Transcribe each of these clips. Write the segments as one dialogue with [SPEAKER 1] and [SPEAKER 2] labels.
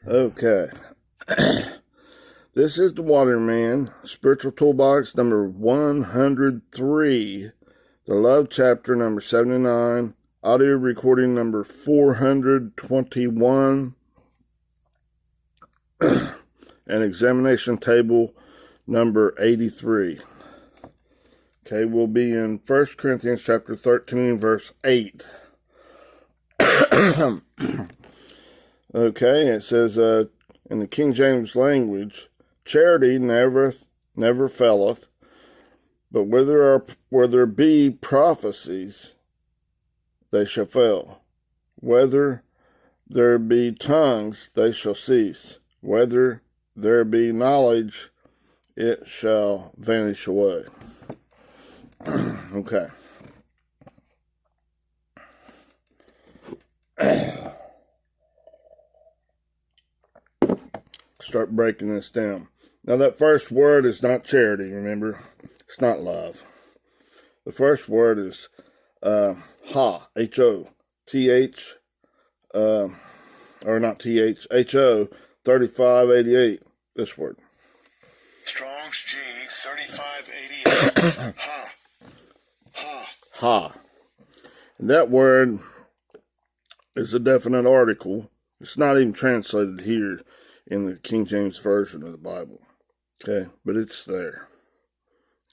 [SPEAKER 1] Okay. This is the Waterman, Spiritual Toolbox number 103, the Love chapter number 79, audio recording number 421, and examination table number 83. Okay, we'll be in 1 Corinthians chapter 13, verse 8. Okay, it says in the King James language, charity never faileth, but where there be prophecies, they shall fail. Whether there be tongues, they shall cease. Whether there be knowledge, it shall vanish away. Okay. Start breaking this down. Now that first word is not charity, remember? It's not love. The first word is ha, H-O, or not T-H, H-O, 3588, this word.
[SPEAKER 2] Strong's G, 3588, ha, ha.
[SPEAKER 1] Ha. And that word is a definite article. It's not even translated here in the King James Version of the Bible. Okay, but it's there.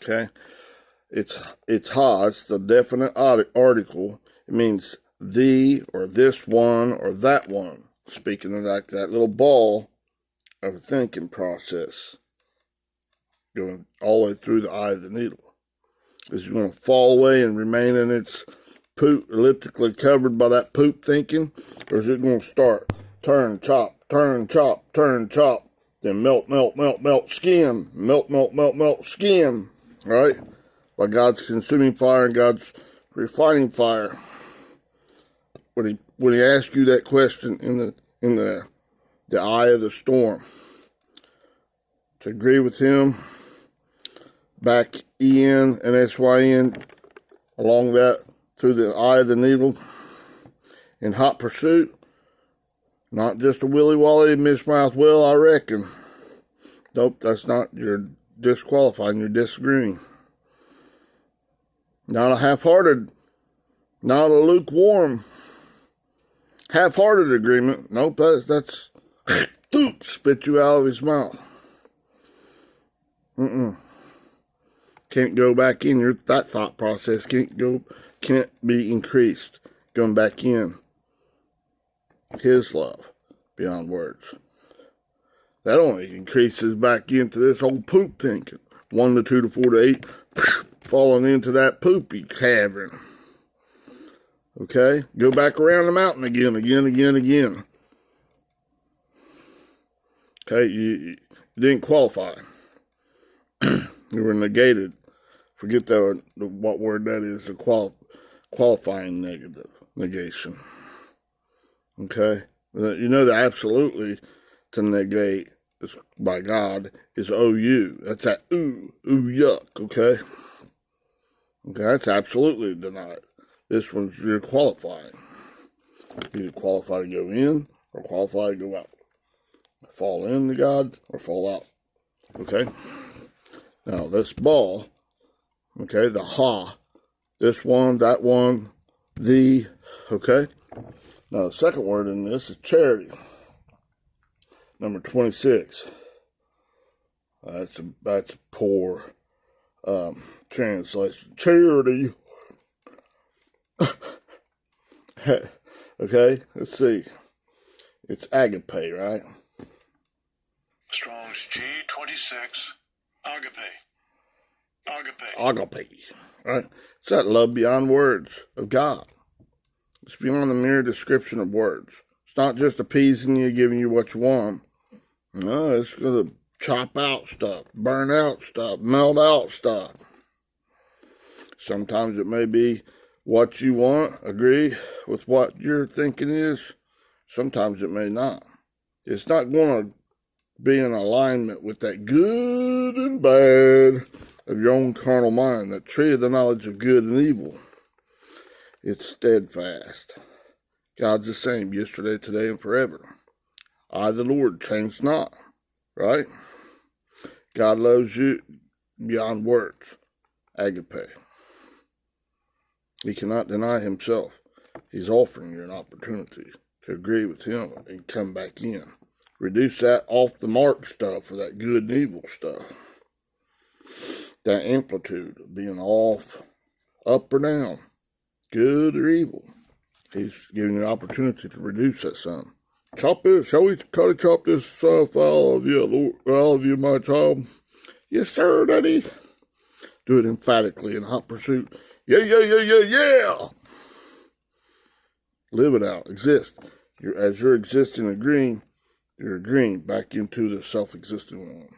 [SPEAKER 1] Okay, it's ha. It's the definite article. It means the or this one or that one. Speaking of like that little ball of the thinking process, going all the way through the eye of the needle. Is it going to fall away and remain in its poop, elliptically covered by that poop thinking, or is it going to start turn, chop, turn, chop, turn, chop, then melt, melt, melt, melt, skim, melt, melt, melt, melt, skim, right? By God's consuming fire and God's refining fire. When he asks you that question in the eye of the storm, to agree with him, back EN and SYN along that through the eye of the needle in hot pursuit. Not just a willy-wally, Mishmouth will, I reckon. Nope, that's not. You're disqualifying. You're disagreeing. Not a half-hearted, not a lukewarm, half-hearted agreement. Nope, that's spit you out of his mouth. Can't go back in. That thought process can't be increased. Going back in. His love beyond words. That only increases back into this old poop thinking. 1 to 2 to 4 to 8, falling into that poopy cavern. Okay? Go back around the mountain again. Okay? You didn't qualify. You were negated. Forget what word that is. The qualifying negative. Negation. Okay? You know that absolutely to negate is, by God is OU. That's that ooh yuck, okay? Okay, that's absolutely denied. This one's you're qualifying. You're qualified to go in or qualified to go out. Fall into God or fall out. Okay? Now this ball, okay, the ha, this one, that one, the, okay? Now, the second word in this is charity. Number 26. That's a poor translation. Charity. Okay, let's see. It's agape, right?
[SPEAKER 2] Strong's G26, agape.
[SPEAKER 1] Agape, right? It's that love beyond words of God. It's beyond the mere description of words. It's not just appeasing you, giving you what you want. No, it's going to chop out stuff, burn out stuff, melt out stuff. Sometimes it may be what you want, agree with what your thinking is. Sometimes it may not. It's not going to be in alignment with that good and bad of your own carnal mind, that tree of the knowledge of good and evil. It's steadfast. God's the same yesterday, today, and forever. I, the Lord, change not. Right? God loves you beyond words. Agape. He cannot deny himself. He's offering you an opportunity to agree with him and come back in. Reduce that off the mark stuff or that good and evil stuff. That amplitude of being off, up or down, good or evil. He's giving you an opportunity to reduce that some. Chop this. Shall we chop this for all of you, Lord, all of you, my child? Yes, sir, Daddy. Do it emphatically in hot pursuit. Yeah, yeah, yeah, yeah, yeah. Live it out. Exist. As you're existing, agreeing, you're agreeing back into the self-existing one.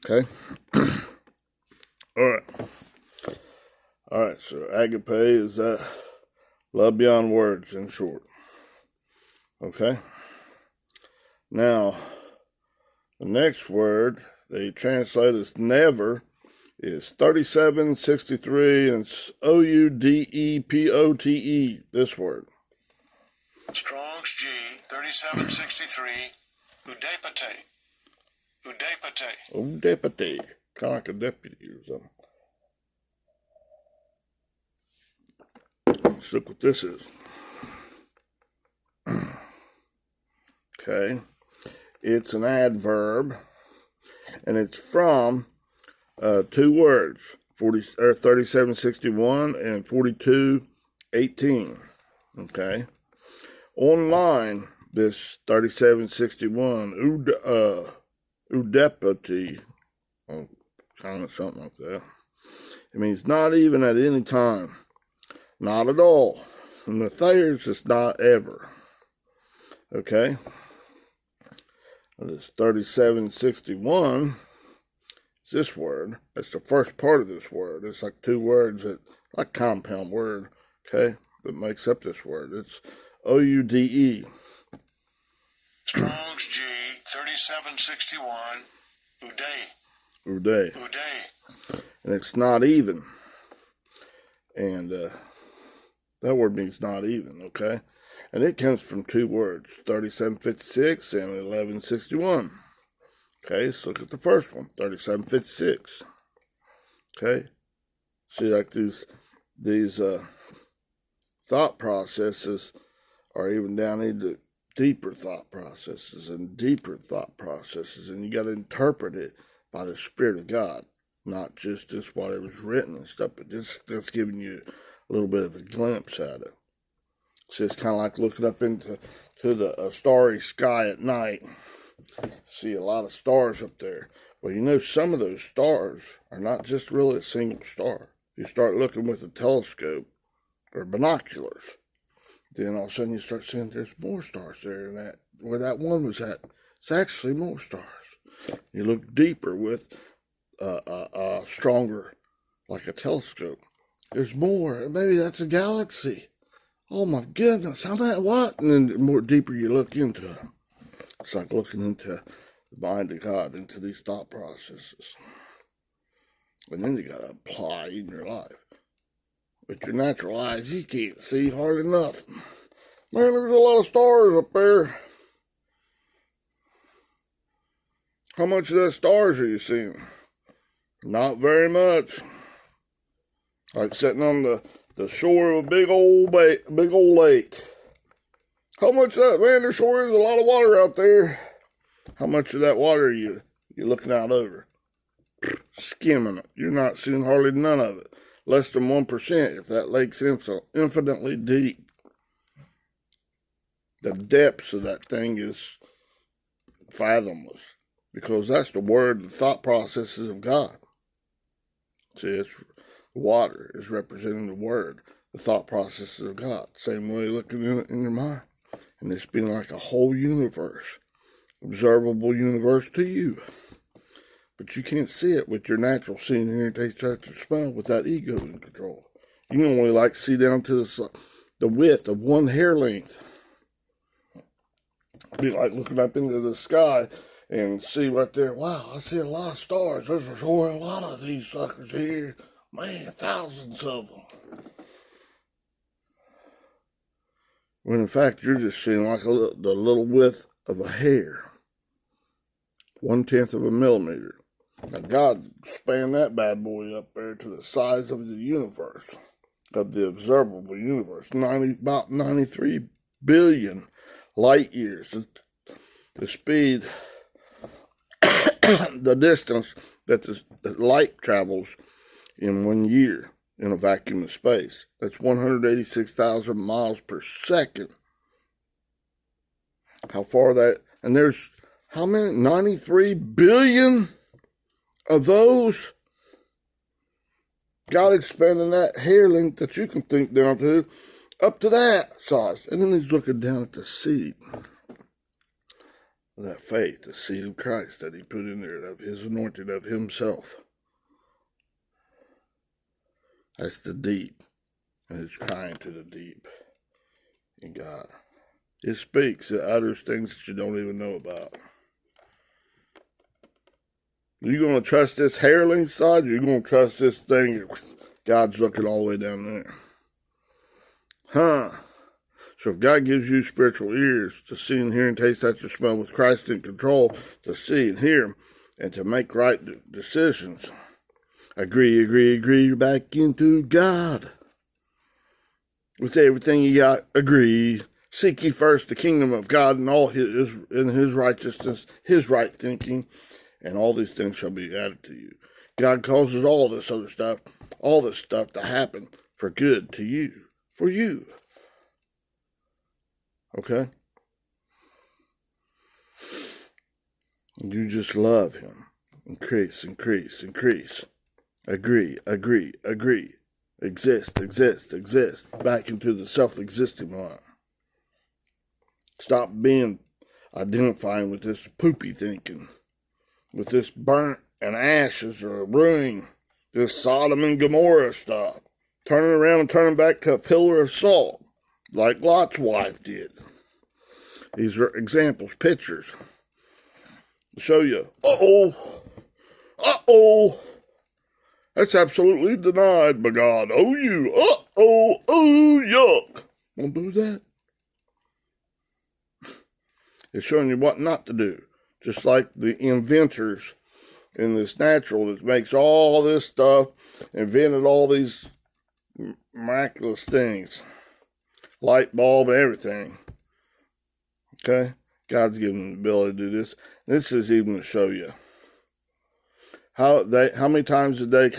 [SPEAKER 1] Okay? All right. All right, so agape is that love beyond words, in short. Okay? Now, the next word they translate as never is 3763, and it's Oudepote, this word.
[SPEAKER 2] Strong's G 3763. Udepate. Udepate.
[SPEAKER 1] Deputy. Kind of like a deputy or something. Let's look what this is. Okay. It's an adverb, and it's from two words, 3761 and 4218. Okay. Online, this 3761, Udepati, kind of something like that. It means not even at any time. Not at all. And the Thayers is not ever. Okay? This 3761 is this word. That's the first part of this word. It's like two words that, like compound word, okay, that makes up this word. It's Oude.
[SPEAKER 2] Strong's G 3761. Uday.
[SPEAKER 1] Uday.
[SPEAKER 2] Uday.
[SPEAKER 1] And it's not even. And that word means not even, okay? And it comes from two words, 3756 and 1161. Okay, so look at the first one, 3756. Okay? See, like these thought processes are even down into deeper thought processes, and you got to interpret it by the Spirit of God, not just what it was written and stuff, but just giving you a little bit of a glimpse at it. So it's kind of like looking up into the starry sky at night. See a lot of stars up there. Well, you know, some of those stars are not just really a single star. You start looking with a telescope or binoculars, then all of a sudden you start seeing there's more stars there than that. Where that one was at, it's actually more stars. You look deeper with a stronger, like a telescope. There's more. Maybe that's a galaxy. Oh my goodness, how many, what? And then the more deeper you look into it. It's like looking into the mind of God, into these thought processes. And then you got to apply in your life. With your natural eyes, you can't see hardly nothing. Man, there's a lot of stars up there. How much of that stars are you seeing? Not very much. Like sitting on the shore of a big old lake. How much of that, man, there sure is a lot of water out there. How much of that water are you're looking out over? Skimming it. You're not seeing hardly none of it. Less than 1% if that lake's infinitely deep. The depths of that thing is fathomless. Because that's the word, the thought processes of God. See, it's water is representing the word, the thought processes of God. Same way looking in your mind. And it's been like a whole universe, observable universe to you. But you can't see it with your natural seeing, hearing, taste, touch, or smell with that ego in control. You can only like see down to the width of one hair length. It'd be like looking up into the sky and see right there, wow, I see a lot of stars. There's a lot of these suckers here. Man, thousands of them. when in fact you're just seeing like the little width of a hair, 1/10 of a millimeter. Now God spanned that bad boy up there to the size of the universe, of the observable universe, about 93 billion light years, the speed, the distance that the light travels in 1 year in a vacuum of space. That's 186,000 miles per second. How far that, and there's how many? 93 billion of those. God expanding that hair length that you can think down to, up to that size. And then he's looking down at the seed of that faith, the seed of Christ that he put in there, of his anointing, of himself. That's the deep. And it's crying to the deep in God. It speaks. It utters things that you don't even know about. You going to trust this hair length side? Or you going to trust this thing? God's looking all the way down there. So if God gives you spiritual ears to see and hear and taste, touch, and smell with Christ in control, to see and hear and to make right decisions, agree back into God. With everything you got, agree. Seek ye first the kingdom of God and all his righteousness, his right thinking, and all these things shall be added to you. God causes all this stuff to happen for good to you, for you. Okay? And you just love him. Increase. Agree. Exist. Back into the self-existing line. Stop identifying with this poopy thinking, with this burnt and ashes or ruin, this Sodom and Gomorrah stuff. Turning around and turning back to a pillar of salt, like Lot's wife did. These are examples, pictures, to show you, that's absolutely denied by God. Yuck. Won't do that. It's showing you what not to do. Just like the inventors in this natural that makes all this stuff, invented all these miraculous things. Light bulb, everything. Okay? God's given them the ability to do this. This is even to show you how many times did they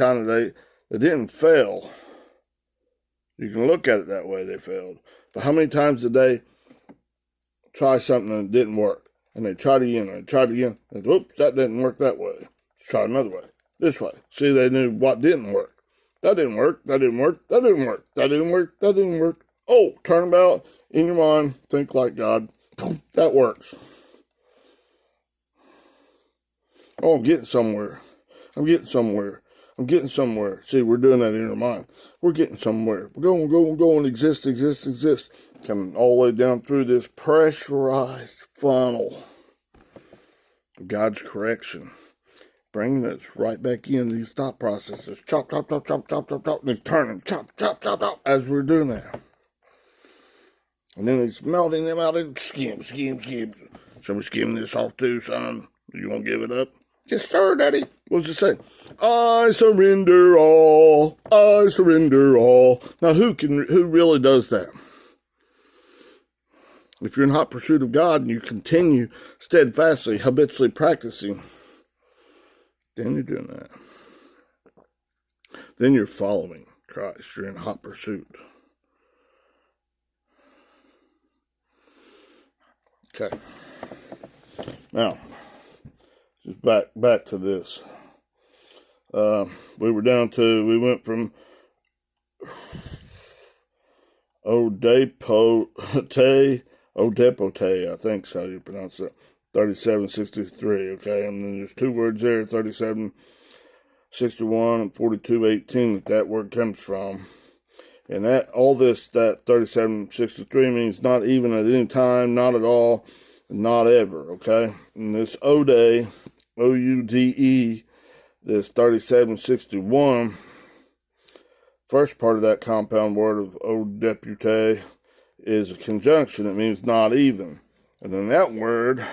[SPEAKER 1] didn't fail. You can look at it that way, they failed. But how many times did they try something and it didn't work? And they tried again, and whoops, that didn't work that way. Let's try another way. This way. See, they knew what didn't work. That didn't work. Oh, turn about in your mind, think like God. That works. Oh, I'm getting somewhere. See, we're doing that in our mind. We're getting somewhere. We're going, exist. Coming all the way down through this pressurized funnel of God's correction. Bringing us right back in these thought processes. Chop. And he's turning. Chop. As we're doing that. And then he's melting them out in skim. Shall we skim this off too, son? You won't give it up? Yes, sir, Daddy. What does it say? I surrender all. Now, who really does that? If you're in hot pursuit of God and you continue steadfastly, habitually practicing, then you're doing that. Then you're following Christ. You're in hot pursuit. Okay. Now, just back to this. We went from Odepote, I think is how you pronounce it, 3763, okay? And then there's two words there, 3761 and 4218 that word comes from. And that 3763 means not even at any time, not at all, not ever, okay? And this Ode, O-U-D-E, this 3761, first part of that compound word of Odepute is a conjunction. It means not even. And then that word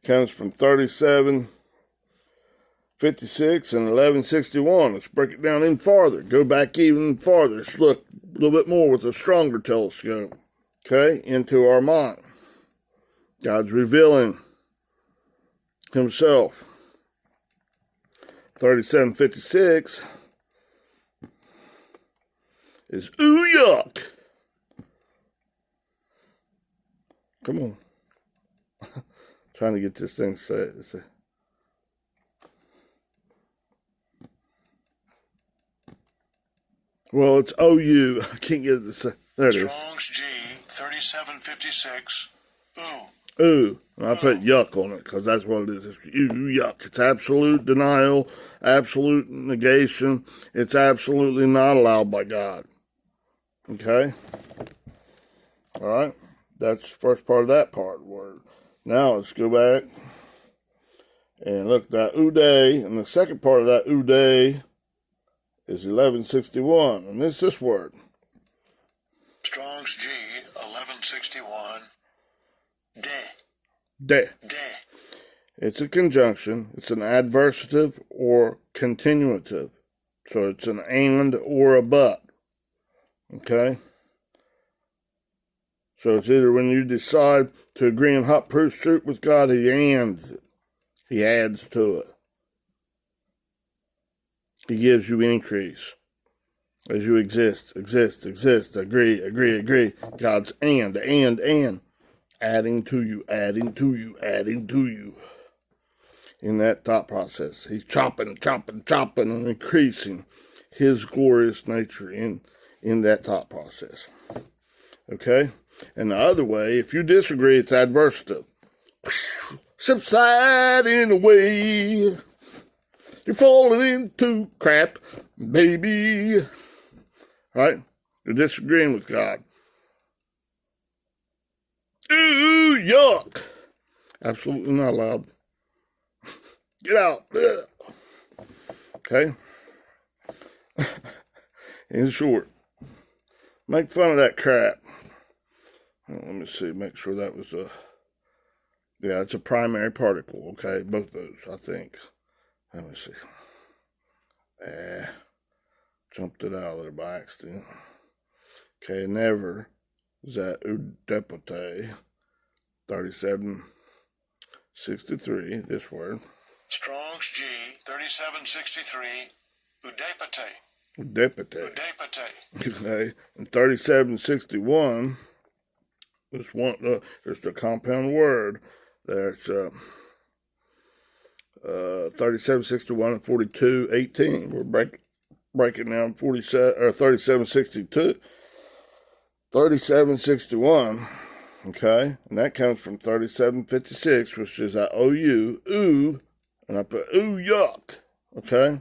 [SPEAKER 1] comes from 37:56 and 11:61. Let's break it down even farther. Go back even farther. Let's look a little bit more with a stronger telescope, okay, into our mind. God's revealing himself. 37:56 is ooh yuck. Come on. Trying to get this thing set. Well, it's OU. I can't get it to say. There it is.
[SPEAKER 2] Strong's G 3756. Ooh.
[SPEAKER 1] Ooh. And I put yuck on it because that's what it is. It's yuck. It's absolute denial, absolute negation. It's absolutely not allowed by God. Okay? All right? That's the first part of that part word. Now let's go back and look at that uday. And the second part of that uday is 1161. And this word.
[SPEAKER 2] Strong's G 1161. De.
[SPEAKER 1] De. It's a conjunction. It's an adversative or continuative. So it's an and or a but. Okay? So it's either when you decide to agree in hot pursuit with God, he ands it. He adds to it. He gives you increase. As you exist, agree. God's and. Adding to you. In that thought process. He's chopping, and increasing his glorious nature in that thought process. Okay? And the other way, if you disagree, it's adversative. Subsiding away. You're falling into crap, baby. Right? You're disagreeing with God. Ooh, yuck. Absolutely not allowed. Get out. Okay? In short, make fun of that crap. Let me see, make sure that was it's a primary particle, okay? Both those, I think. Let me see. Jumped it out there by accident. Okay, never. Is that udepote 3763, this word.
[SPEAKER 2] Strong's G 3763. Udepote.
[SPEAKER 1] Udepote. Okay, and 3761. There's the compound word. That's 3761 and 4218. We're breaking down 3762. 3761. Okay, and that comes from 3756, which is that OU, ooh, and I put ooh yuck. Okay,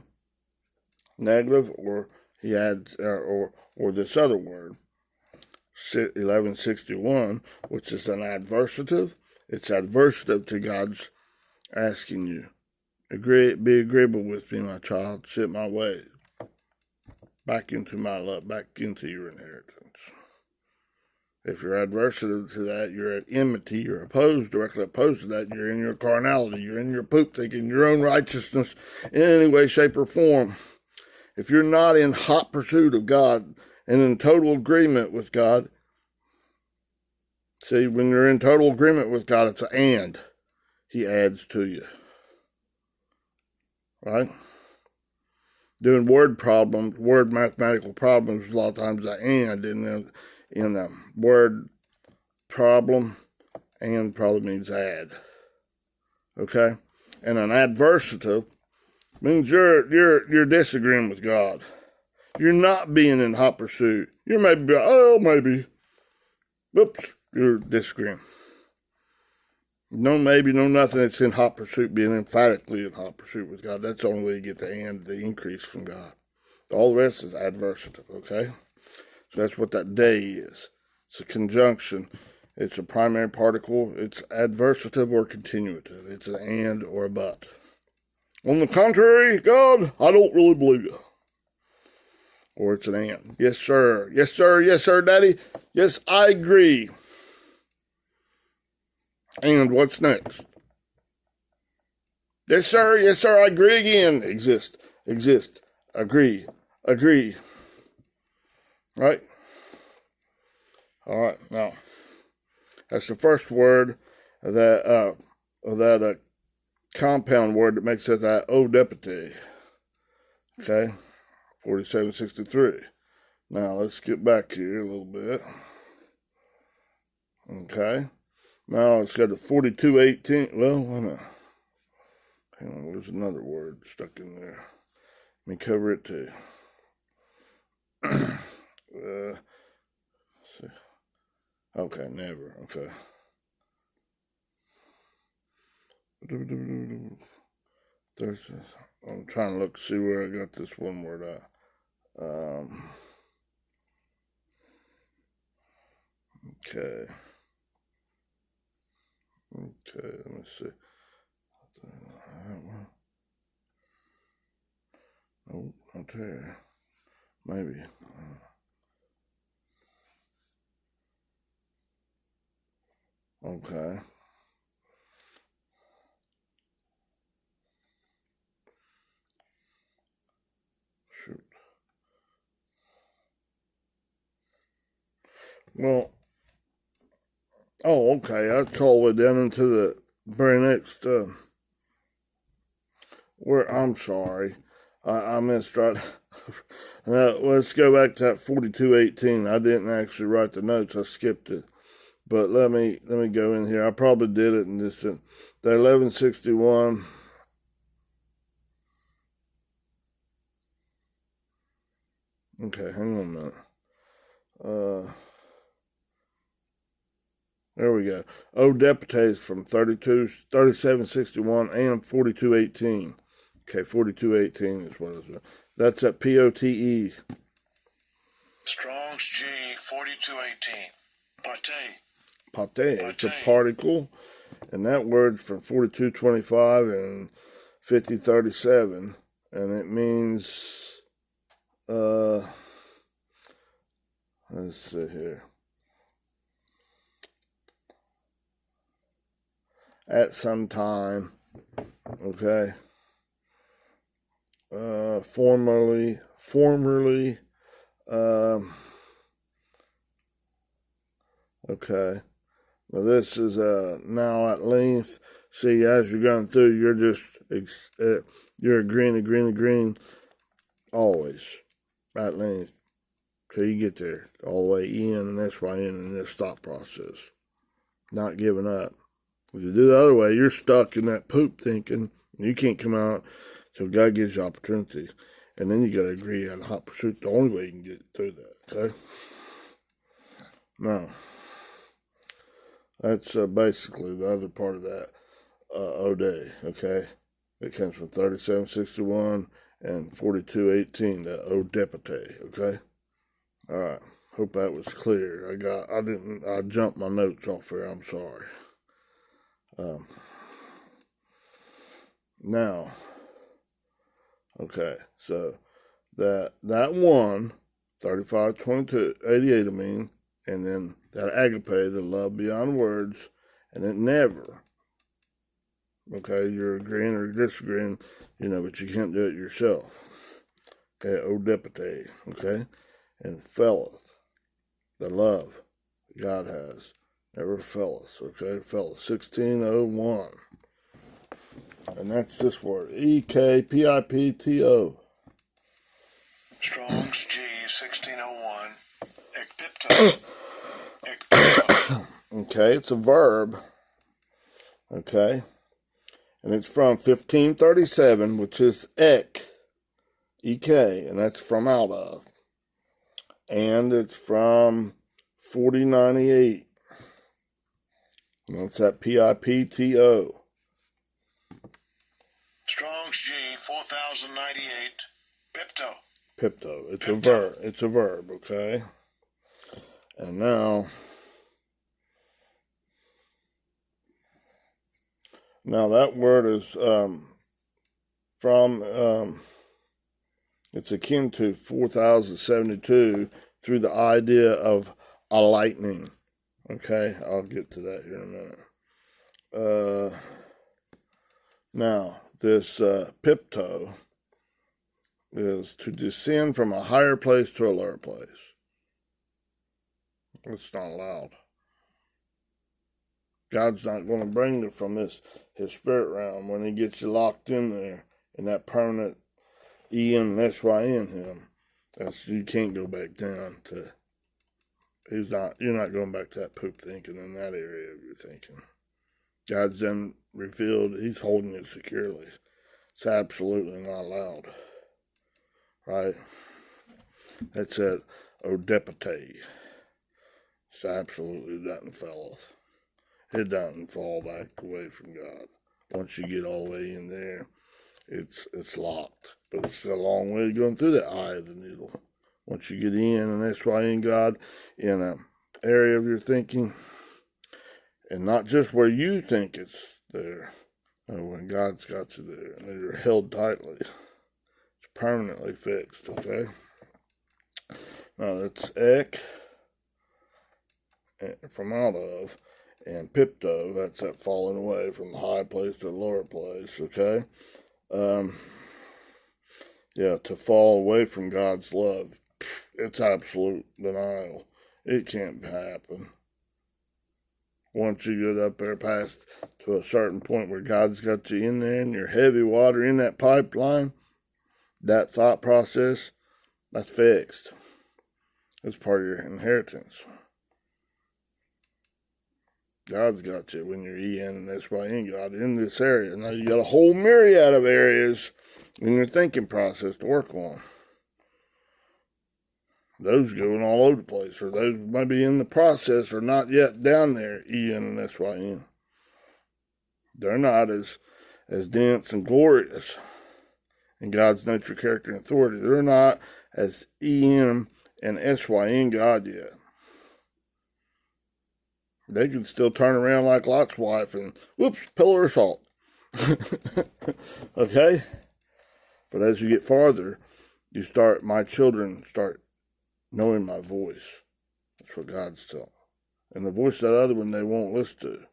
[SPEAKER 1] negative, or he adds or this other word. 1161, which is an adversative. It's adversative to God's asking you, be agreeable with me, my child, sit my way, back into my love, back into your inheritance. If you're adversative to that, you're at enmity, you're directly opposed to that, you're in your carnality, you're in your poop thinking, your own righteousness in any way, shape, or form. If you're not in hot pursuit of God, and in total agreement with God. See, when you're in total agreement with God, it's an and. He adds to you. Right? Doing word mathematical problems, a lot of times the and in the word problem, and probably means add. Okay? And an adversative means you're disagreeing with God. You're not being in hot pursuit. You may be, maybe. Oops, you're disagreeing. No maybe, no nothing. It's in hot pursuit, being emphatically in hot pursuit with God. That's the only way you get the increase from God. All the rest is adversative, okay? So that's what that day is. It's a conjunction. It's a primary particle. It's adversative or continuative. It's an and or a but. On the contrary, God, I don't really believe you. or it's an and. Yes, sir. Yes, sir. Yes, sir, Daddy. Yes, I agree. And what's next? Yes, sir. Yes, sir. I agree again. Exist. Exist. Agree. Agree. Right? All right. Now, that's the first word of that compound word that makes us that O deputy. Okay? 4763. Now, let's get back here a little bit. Okay? Now, let's go to 4218. Well, why not? Hang on, there's another word stuck in there. Let me cover it too. See. Okay, never. Okay. I'm trying to look see where I got this one word at. Okay. Okay, let me see. Oh, not there. Maybe. Okay. Shoot. Well, oh, okay. That's all the way down into the very next. Where I'm sorry, I missed right. Let's go back to that 4218. I didn't actually write the notes. I skipped it. But let me go in here. I probably did it in this. The 1161. Okay, hang on a minute. There we go. O deputies from 3761 and 4218. Okay, 4218 is what it is. That's at POTE.
[SPEAKER 2] Strong's G 4218. Pate.
[SPEAKER 1] Pate. It's a particle. And that word's from 4225 and 5037. And it means, let's see here. At some time, okay. Formerly, okay. Now this is now at length. See, as you're going through, you're just you're agreeing, always at length till you get there, all the way in, and that's why in this thought process, not giving up. If you do the other way, you're stuck in that poop thinking, and you can't come out till God gives you opportunity. And then you got to agree on hot pursuit, the only way you can get through that, okay? Now, that's basically the other part of that O-Day, okay? It comes from 3761 and 4218, that O-Deputy, okay? All right, hope that was clear. I jumped my notes off here, I'm sorry. Now, okay, so that one, 35, 22, 88, I mean, and then that agape, the love beyond words, and it never, okay, you're agreeing or disagreeing, but you can't do it yourself. Okay, O deputy, okay, and faileth, the love God has, never faileth, okay, faileth, 1601. And that's this word, EKPIPTO.
[SPEAKER 2] Strong's G 1601. Ekpipto. Ekpipto.
[SPEAKER 1] Okay, it's a verb. Okay, and it's from 1537, which is EK, and that's from out of. And it's from 4098. And that's that PIPTO.
[SPEAKER 2] Strong's G 4098. Pipto.
[SPEAKER 1] Pipto. It's a verb. It's a verb, okay? And now that word is from It's akin to 4072 through the idea of a lightning. Okay, I'll get to that here in a minute. Now, this pipto is to descend from a higher place to a lower place. It's not allowed. God's not going to bring you from his spirit realm when he gets you locked in there in that permanent en and sy in him. You can't go back down to. You're not going back to that poop thinking in that area of your thinking. God's then revealed he's holding it securely. It's absolutely not allowed. Right? That's at odepite. It's absolutely doesn't felleth. It doesn't fall back away from God. Once you get all the way in there, it's locked. But it's a long way going through that eye of the needle. Once you get in, and that's why in God, in an area of your thinking, and not just where you think it's there, when God's got you there, and you're held tightly. It's permanently fixed, okay? Now that's ek, from out of, and pipto, that's that falling away from the high place to the lower place, okay? To fall away from God's love, it's absolute denial. It can't happen. Once you get up there past to a certain point where God's got you in there and you're heavy water in that pipeline, that thought process, that's fixed. It's part of your inheritance. God's got you when you're en, and that's why in God in this area. Now you got a whole myriad of areas in your thinking process to work on. Those going all over the place, or those maybe in the process or not yet down there, en and syn. They're not as dense and glorious in God's nature, character, and authority. They're not as en and syn God yet. They can still turn around like Lot's wife and, whoops, pillar of salt. Okay? But as you get farther, my children start knowing my voice. That's what God's telling. And the voice of that other one they won't listen to.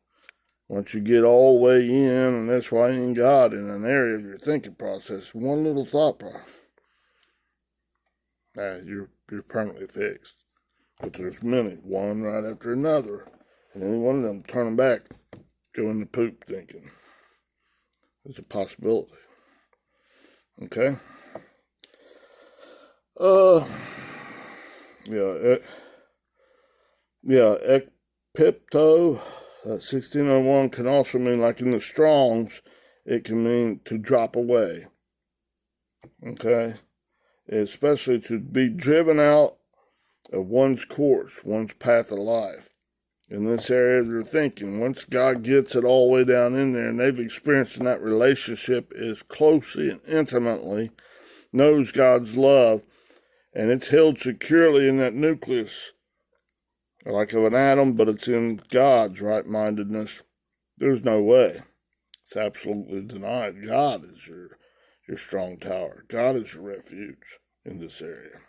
[SPEAKER 1] Once you get all the way in, and that's why in God, in an area of your thinking process, one little thought process, you're permanently fixed. But there's many, one right after another. And any one of them turn them back, go into poop thinking. There's a possibility. Okay? Ekpipto, 1601 can also mean, like in the Strongs, it can mean to drop away. Okay? Especially to be driven out of one's course, one's path of life. In this area of their thinking, once God gets it all the way down in there and they've experienced in that relationship as closely and intimately, knows God's love, and it's held securely in that nucleus, like of an atom, but it's in God's right-mindedness, there's no way. It's absolutely denied. God is your strong tower. God is your refuge in this area.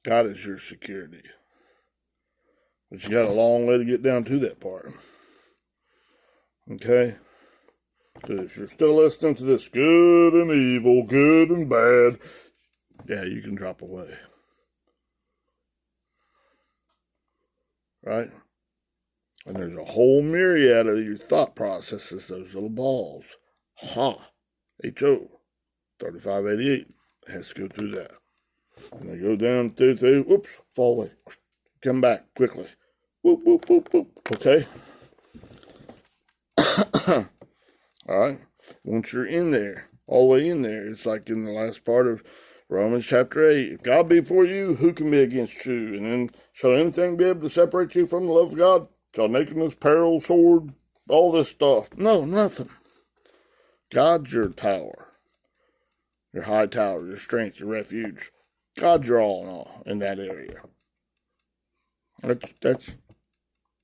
[SPEAKER 1] God is your security. But you got a long way to get down to that part. Okay? Because if you're still listening to this good and evil, good and bad, you can drop away. Right? And there's a whole myriad of your thought processes, those little balls. H-O, 3588. It has to go through that. And they go down through, whoops, fall away. Come back quickly. Whoop, whoop, whoop, whoop. Okay? All right? Once you're in there, all the way in there, it's like in the last part of Romans chapter 8. If God be for you, who can be against you? And then, shall anything be able to separate you from the love of God? Shall nakedness, peril, sword, all this stuff? No, nothing. God's your tower. Your high tower, your strength, your refuge. God's your all in all in that area. That's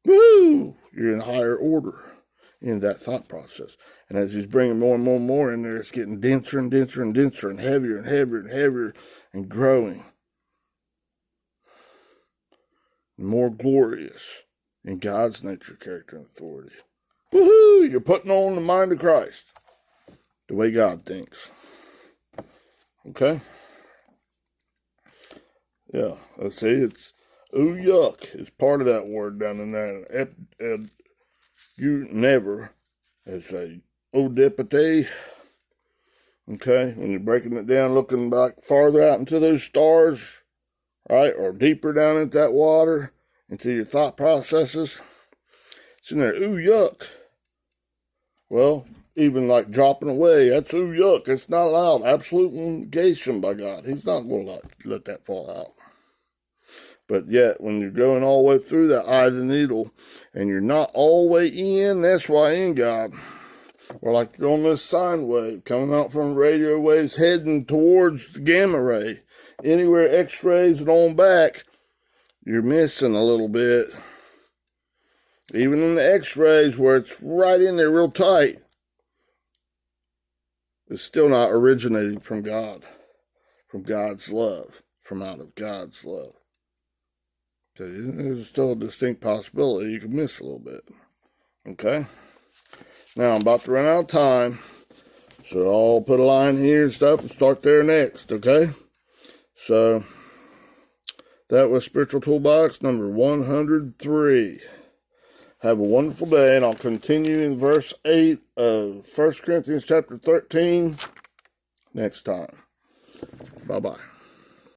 [SPEAKER 1] woo! You're in higher order. in that thought process. And as he's bringing more and more and more in there, it's getting denser and denser and denser and heavier and heavier and heavier and growing. More glorious in God's nature, character, and authority. Woohoo! You're putting on the mind of Christ. The way God thinks. Okay? Yeah, let's see, it's ooh yuck is part of that word down in there. You never, as a odipite. Okay, when you're breaking it down, looking back farther out into those stars, right, or deeper down into that water, into your thought processes, it's in there, ooh yuck. Well, even like dropping away, that's ooh yuck. It's not allowed. Absolute negation by God. He's not going to let that fall out. But yet, when you're going all the way through that eye of the needle, and you're not all the way in, that's why in God. Or like you're on this sine wave, coming out from radio waves, heading towards the gamma ray. Anywhere X-rays and on back, you're missing a little bit. Even in the X-rays, where it's right in there real tight, it's still not originating from God, from God's love, from out of God's love. So there's still a distinct possibility you could miss a little bit. Okay? Now, I'm about to run out of time, so I'll put a line here and stuff and start there next, okay? So, that was Spiritual Toolbox number 103. Have a wonderful day, and I'll continue in verse 8 of 1 Corinthians chapter 13 next time. Bye-bye.